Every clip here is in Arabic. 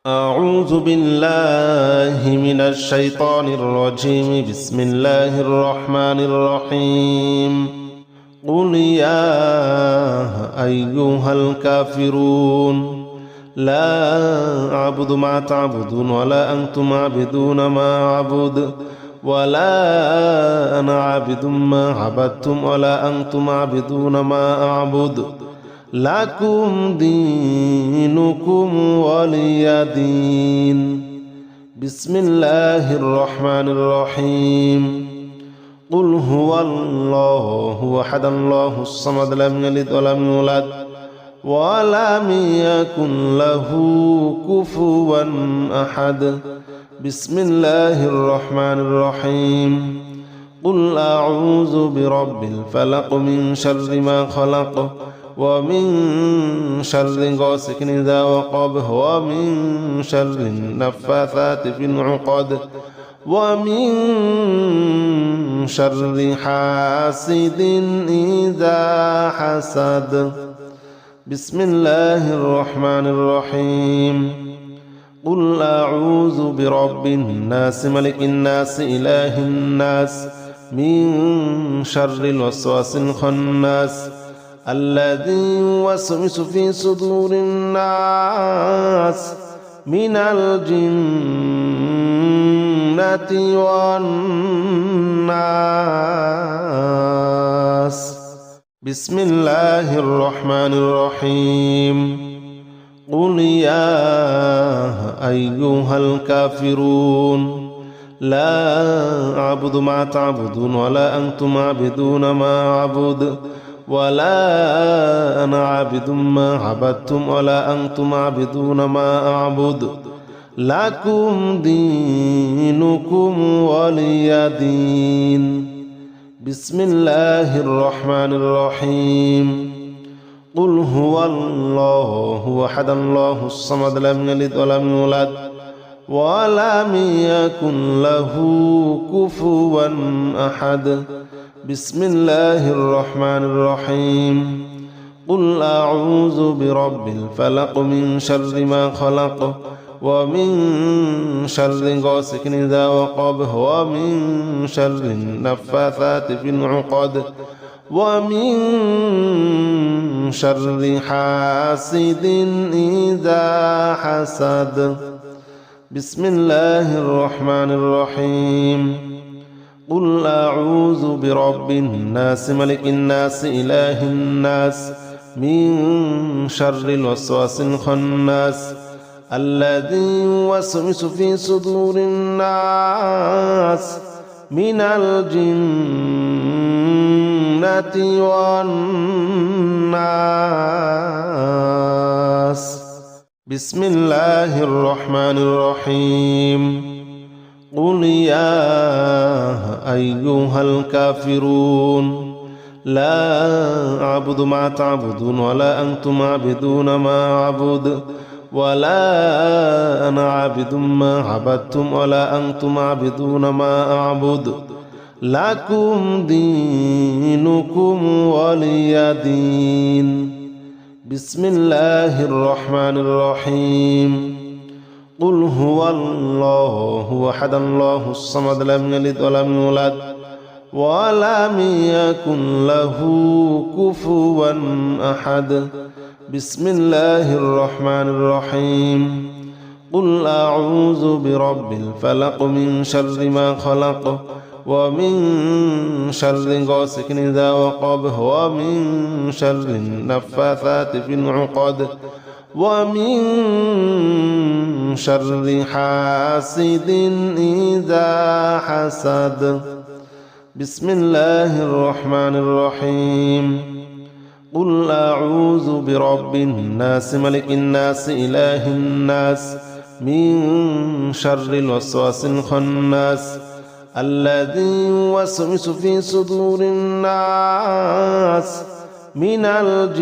أعوذ بالله من الشيطان الرجيم. بسم الله الرحمن الرحيم. قل يا أيها الكافرون لا أعبد ما تعبدون ولا أنتم عابدون ما أعبد ولا أنا عابد ما عبدتم ولا أنتم عابدون ما أعبد لكم دينكم ولي دين. بسم الله الرحمن الرحيم. قل هو الله أحد الله الصمد لم يلد ولم يولد ولم يكن له كفوا أحد. بسم الله الرحمن الرحيم. قل أعوذ برب الفلق من شر ما خلق ومن شر غاسق إذا وقب ومن شر النفاثات في العقد ومن شر حاسد إذا حسد. بسم الله الرحمن الرحيم. قل أعوذ برب الناس ملك الناس إله الناس من شر الوسواس الخناس الذي يوسوس في صدور الناس من الجنة والناس. بسم الله الرحمن الرحيم. قل يا أيها الكافرون لا أعبد ما تعبدون ولا أنتم عابدون ما أعبد ولا أنا عابد ما عبدتم ولا أنتم عابدون ما أعبد لكم دينكم ولي دين. بسم الله الرحمن الرحيم. قل هو الله أحد الله الصمد لم يلد ولم يولد ولم يكن له كفوا أحد. بسم الله الرحمن الرحيم. قل أعوذ برب الفلق من شر ما خلق ومن شر غاسق إذا وقب ومن شر النفاثات في العقد ومن شر حاسد إذا حسد. بسم الله الرحمن الرحيم. قل أعوذ برب الناس ملك الناس إله الناس من شر الوسواس الخناس الذي يوسوس في صدور الناس من الجنة والناس. بسم الله الرحمن الرحيم. قل يا أيها الكافرون لا أعبد ما تعبدون ولا أنتم عابدون ما أعبد ولا أنا عابد ما عبدتم ولا أنتم عابدون ما أعبد لكم دينكم ولي دين. بسم الله الرحمن الرحيم. قل هو الله أحد الله الصمد لم يلد ولم يولد ولم يكن له كفوا أحد. بسم الله الرحمن الرحيم. قل أعوذ برب الفلق من شر ما خلق ومن شر غاسق إذا وقب ومن شر النفاثات في العقد ومن شر حاسد إذا حسد. بسم الله الرحمن الرحيم. قل أعوذ برب الناس ملك الناس إله الناس من شر الوسواس الخناس الذي يوسوس في صدور الناس من الجنة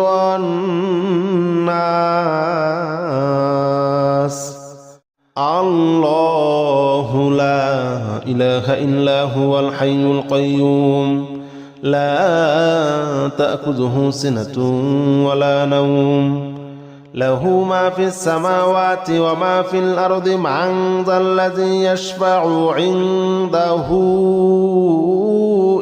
والناس. الله لا إله إلا هو الحي القيوم لا تأخذه سنة ولا نوم له ما في السماوات وما في الأرض من ذا الذي يشفع عنده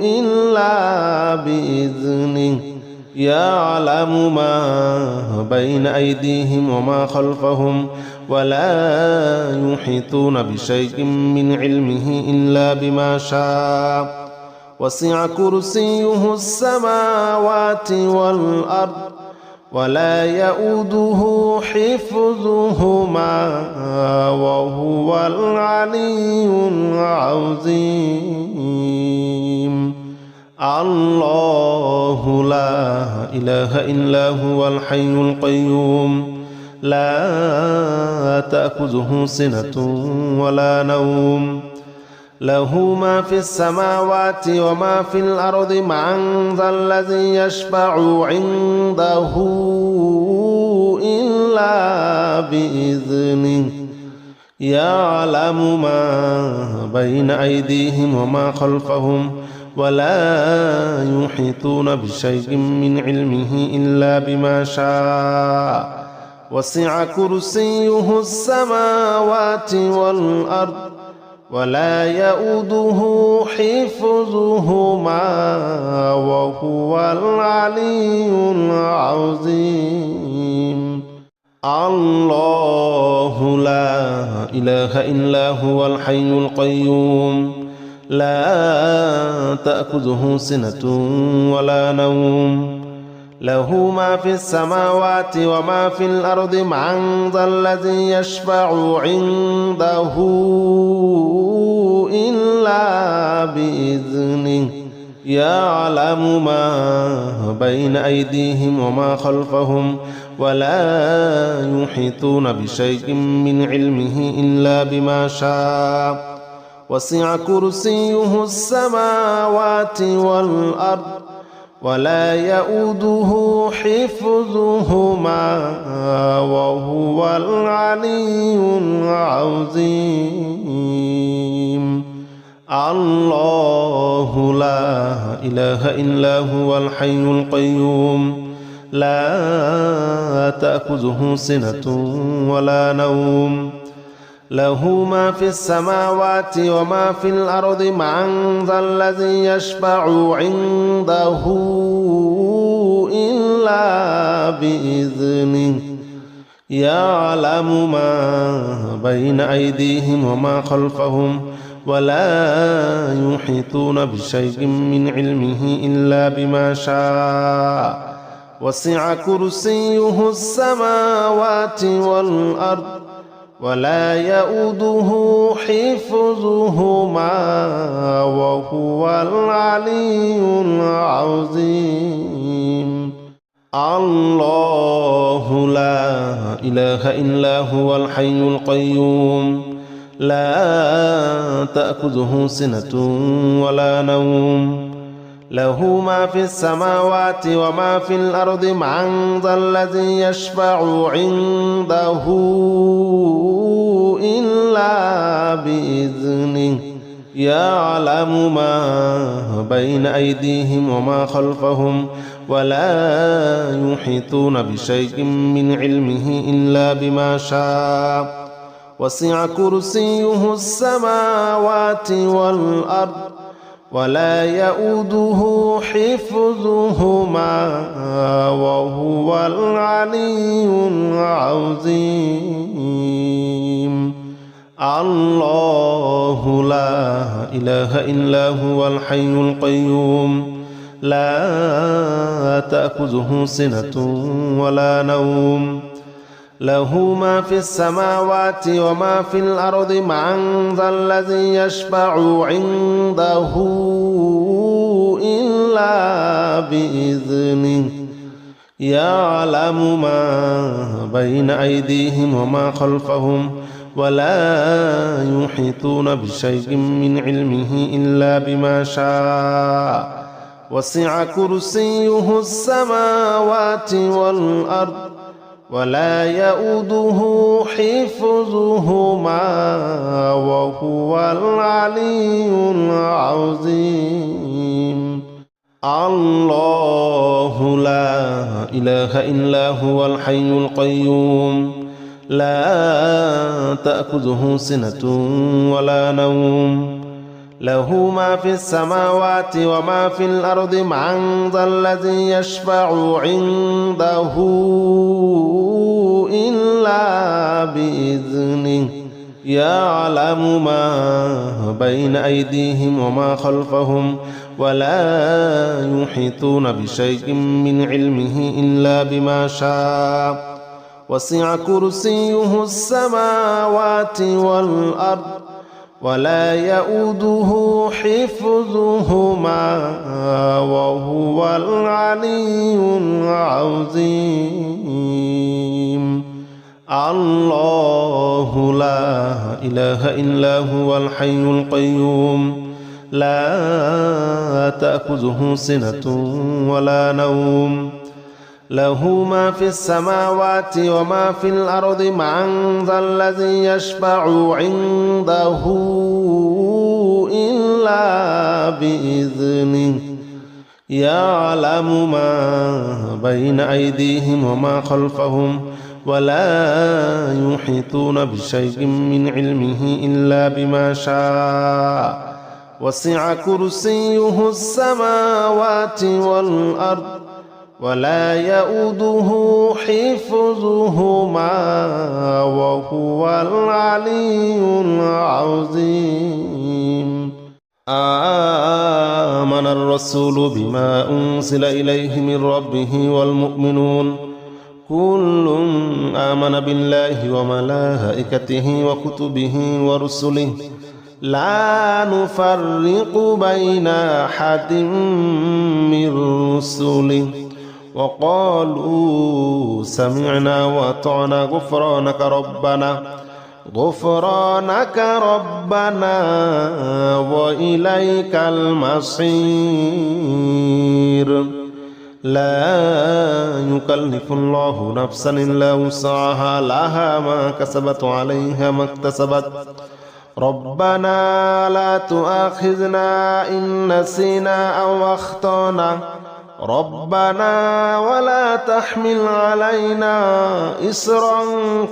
إلا بإذنه يعلم ما بين أيديهم وما خلفهم ولا يحيطون بشيء من علمه إلا بما شاء وسع كرسيه السماوات والأرض ولا يؤوده حفظهما وهو العلي العظيم الله لا إله إلا هو الحي القيوم لا تأخذه سنة ولا نوم له ما في السماوات وما في الأرض من ذا الذي يشفع عنده إلا بإذنه يعلم ما بين أيديهم وما خلفهم ولا يحيطون بشيء من علمه إلا بما شاء وسع كرسيه السماوات والأرض ولا يؤوده حفظهما وهو العلي العظيم الله لا إله إلا هو الحي القيوم لا تأخذه سنة ولا نوم له ما في السماوات وما في الأرض من ذا الذي يشفع عنده إلا بإذنه يعلم ما بين أيديهم وما خلفهم ولا يحيطون بشيء من علمه إلا بما شاء وسع كرسيه السماوات والأرض ولا يؤوده حفظهما وهو العلي العظيم الله لا إله إلا هو الحي القيوم لا تأخذه سنة ولا نوم له ما في السماوات وما في الأرض من ذا الذي يشفع عنده إلا بإذنه يعلم ما بين أيديهم وما خلفهم ولا يحيطون بشيء من علمه إلا بما شاء وسع كرسيه السماوات والأرض ولا يؤوده حفظهما وهو العلي العظيم الله لا إله إلا هو الحي القيوم لا تأخذه سنة ولا نوم له ما في السماوات وما في الأرض من ذا الذي يشفع عنده إلا بإذنه يعلم ما بين أيديهم وما خلفهم ولا يحيطون بشيء من علمه إلا بما شاء وسع كرسيه السماوات والأرض ولا يؤوده حفظهما وهو العلي العظيم الله لا إله إلا هو الحي القيوم لا تأخذه سنة ولا نوم له ما في السماوات وما في الأرض من ذا الذي يشفع عنده إلا بإذنه يعلم ما بين أيديهم وما خلفهم ولا يحيطون بشيء من علمه إلا بما شاء وسع كرسيه السماوات والأرض ولا يؤوده حفظهما وهو العلي العظيم الله لا إله إلا هو الحي القيوم لا تأخذه سنة ولا نوم له ما في السماوات وما في الأرض من ذا الذي يشفع عنده إلا بإذنه يعلم ما بين أيديهم وما خلفهم ولا يحيطون بشيء من علمه إلا بما شاء وسع كرسيه السماوات والأرض ولا يؤوده حفظهما وهو العلي العظيم الله لا إله إلا هو الحي القيوم لا تأخذه سنة ولا نوم له ما في السماوات وما في الأرض من ذا الذي يشفع عنده إلا بإذنه يعلم ما بين أيديهم وما خلفهم ولا يحيطون بشيء من علمه إلا بما شاء وسع كرسيه السماوات والأرض ولا يؤوده حفظهما وهو العلي العظيم آمن الرسول بما أنزل إليه من ربه والمؤمنون كل آمن بالله وملائكته وكتبه ورسله لا نفرق بين أحد من رسله وقالوا سمعنا وأطعنا غفرانك ربنا وإليك المصير لا يكلف الله نفسا إلا وسعها لها ما كسبت عليها ما اكتسبت ربنا لا تؤاخذنا إن نسينا أو أخطأنا ربنا ولا تحمل علينا إصرا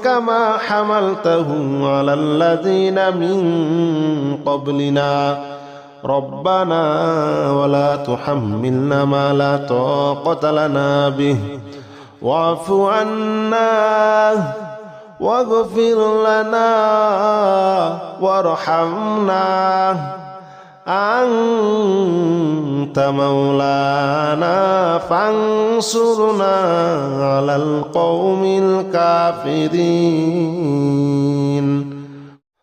كما حملته على الذين من قبلنا ربنا ولا تحملنا ما لا طاقة لنا به واعف عنا واغفر لنا وارحمنا أنت مولانا فانصرنا على القوم الكافرين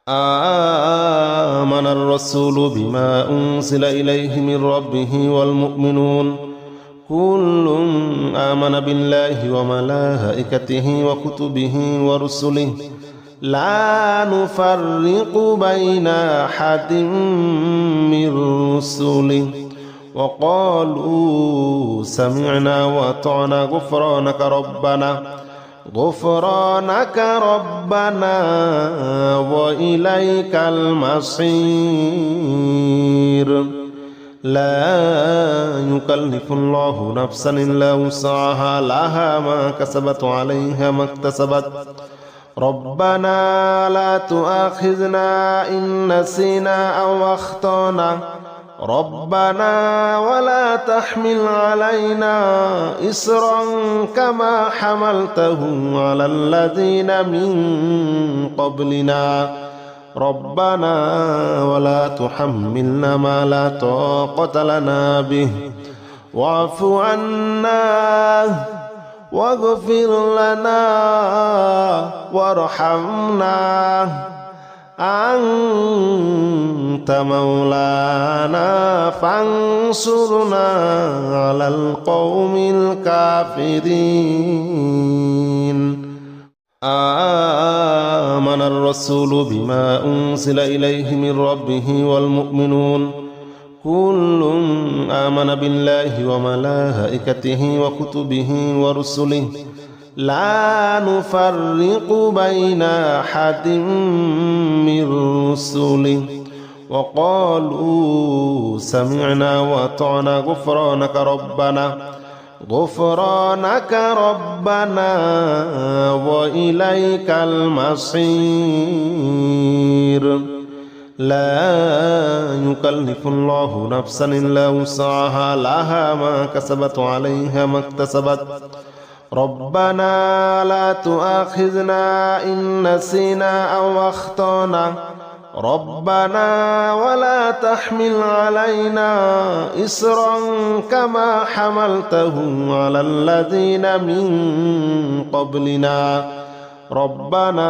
آمن الرسول بما أنزل إليه من ربه والمؤمنون كل آمن بالله وملائكته وكتبه ورسله لا نفرق بين أحد من رسله وقالوا سمعنا وأطعنا غفرانك ربنا وإليك المصير لا يكلف الله نفسا إلا وسعها لها ما كسبت عليها ما اكتسبت ربنا لا تؤاخذنا إن نسينا أو أخطأنا ربنا ولا تحمل علينا إصرا كما حملته على الذين من قبلنا ربنا ولا تحملنا ما لا طاقة لنا به واعف عنا واغفر لنا وارحمنا أنت مولانا فانصرنا على القوم الكافرين آمن الرسول بما أنزل إليه من ربه والمؤمنون كل آمن بالله وملائكته وكتبه ورسله لا نفرق بين أحد من رسله وقالوا سمعنا وأطعنا غفرانك ربنا وإليك المصير. لا يكلف الله نفسا إلا وسعها، لها ما كسبت وعليها ما اكتسبت. ربنا لا تؤاخذنا إن نسينا أو أخطأنا، ربنا ولا تحمل علينا إصرا كما حملته على الذين من قبلنا، ربنا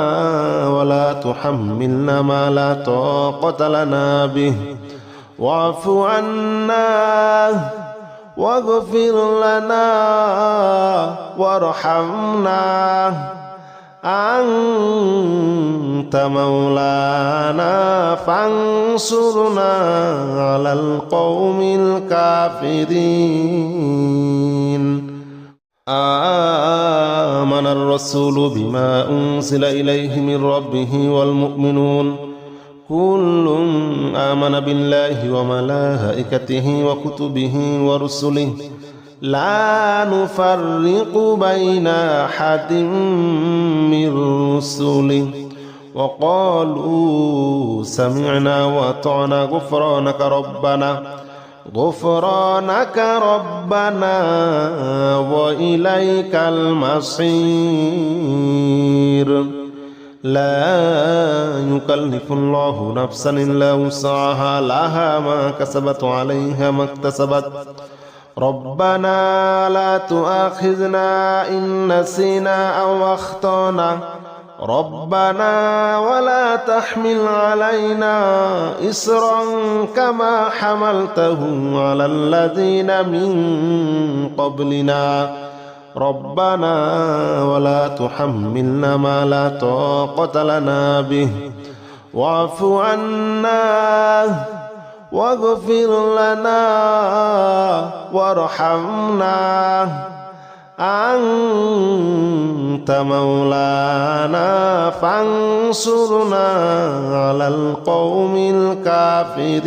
ولا تحملنا ما لا طاقة لنا به، واعف عنا واغفر لنا وارحمنا، أنت مولانا فانصرنا على القوم الكافرين. آمن الرسول بما أنزل إليه من ربه والمؤمنون كل آمن بالله وملائكته وكتبه ورسله لا نفرق بين أحد من رسله، وقالوا سمعنا وأطعنا غفرانك ربنا وإليك المصير. لا يكلف الله نفسا إلا وسعها، لها ما كسبت وعليها ما اكتسبت. ربنا لا تؤاخذنا إن نسينا أو أخطأنا، ربنا ولا تحمل علينا إصرا كما حملته على الذين من قبلنا، ربنا ولا تحملنا ما لا طاقة لنا به، واعف عنا واغفر لنا وارحمنا، أنت مولانا فانصرنا على القوم الكافرين.